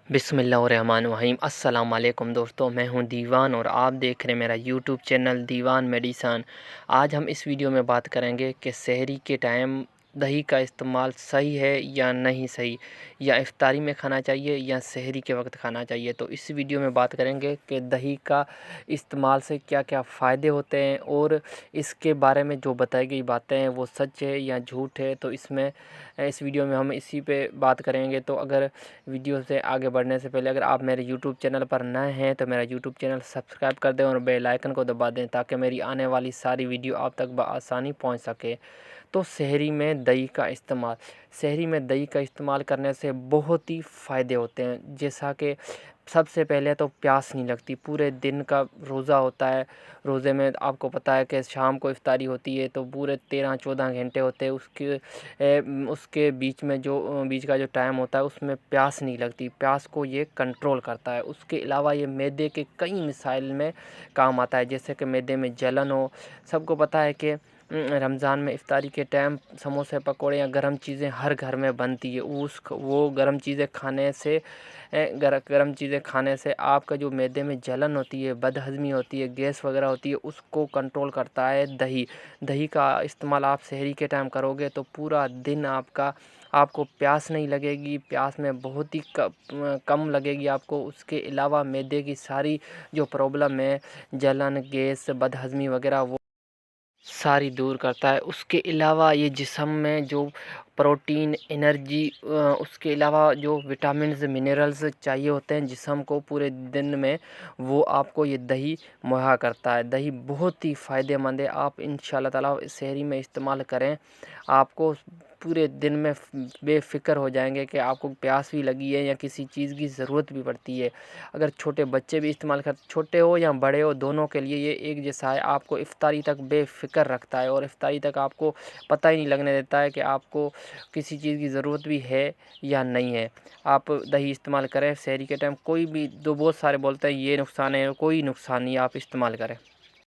बिस्मिल्लाहिर्रहमानिर्रहीम। अस्सलाम वालेकुम दोस्तों, मैं हूं दीवान और आप देख रहे हैं मेरा यूट्यूब चैनल दीवान मेडिसन। आज हम इस वीडियो में बात करेंगे कि सहरी के टाइम दही का इस्तेमाल सही है या नहीं सही, या इफ्तारी में खाना चाहिए या सहरी के वक्त खाना चाहिए। तो इस वीडियो में बात करेंगे कि दही का इस्तेमाल से क्या क्या फ़ायदे होते हैं और इसके बारे में जो बताई गई बातें हैं वो सच है या झूठ है। तो इस वीडियो में हम इसी पे बात करेंगे। तो अगर वीडियो से आगे बढ़ने से पहले अगर आप मेरे यूट्यूब चैनल पर नए हैं तो मेरा यूट्यूब चैनल सब्सक्राइब कर दें और बेल आइकन को दबा दें ताकि मेरी आने वाली सारी वीडियो आप तक बआसानी पहुंच सके। तो सहरी में दही का इस्तेमाल करने से बहुत ही फ़ायदे होते हैं। जैसा कि सबसे पहले तो प्यास नहीं लगती, पूरे दिन का रोज़ा होता है। रोज़े में आपको पता है कि शाम को इफ्तारी होती है तो पूरे 13-14 घंटे होते हैं। उसके बीच का जो टाइम होता है उसमें प्यास नहीं लगती, प्यास को ये कंट्रोल करता है। उसके अलावा ये मैदे के कई मिसाइल में काम आता है, जैसे कि मैदे में जलन हो। सबको पता है कि रमज़ान में इफ्तारी के टाइम समोसे पकोड़े या गरम चीज़ें हर घर में बनती है। वो गरम चीज़ें खाने से आपका जो मैदे में जलन होती है, बदहज़मी होती है, गैस वगैरह होती है, उसको कंट्रोल करता है दही। दही का इस्तेमाल आप सहरी के टाइम करोगे तो पूरा दिन आपको प्यास नहीं लगेगी, प्यास में बहुत ही कम लगेगी आपको। उसके अलावा मैदे की सारी जो प्रॉब्लम है, जलन, गैस, बदहज़मी वगैरह, वो सारी दूर करता है। उसके अलावा ये जिस्म में जो प्रोटीन, एनर्जी, उसके अलावा जो विटामिन्स, मिनरल्स चाहिए होते हैं जिस्म को पूरे दिन में, वो आपको ये दही मुहैया करता है। दही बहुत ही फ़ायदेमंद है, आप इंशाल्लाह ताला सहरी में इस्तेमाल करें, आपको पूरे दिन में बेफ़िक्र हो जाएंगे कि आपको प्यास भी लगी है या किसी चीज़ की ज़रूरत भी पड़ती है। अगर छोटे बच्चे भी इस्तेमाल करते, छोटे हो या बड़े हो, दोनों के लिए ये एक जैसा है। आपको इफ्तारी तक बेफ़िक्र रखता है और इफ्तारी तक आपको पता ही नहीं लगने देता है कि आपको किसी चीज़ की ज़रूरत भी है या नहीं है। आप दही इस्तेमाल करें सहरी के टाइम। कोई भी, दो बहुत सारे बोलते हैं ये नुकसान है, कोई नुकसान नहीं है, आप इस्तेमाल करें।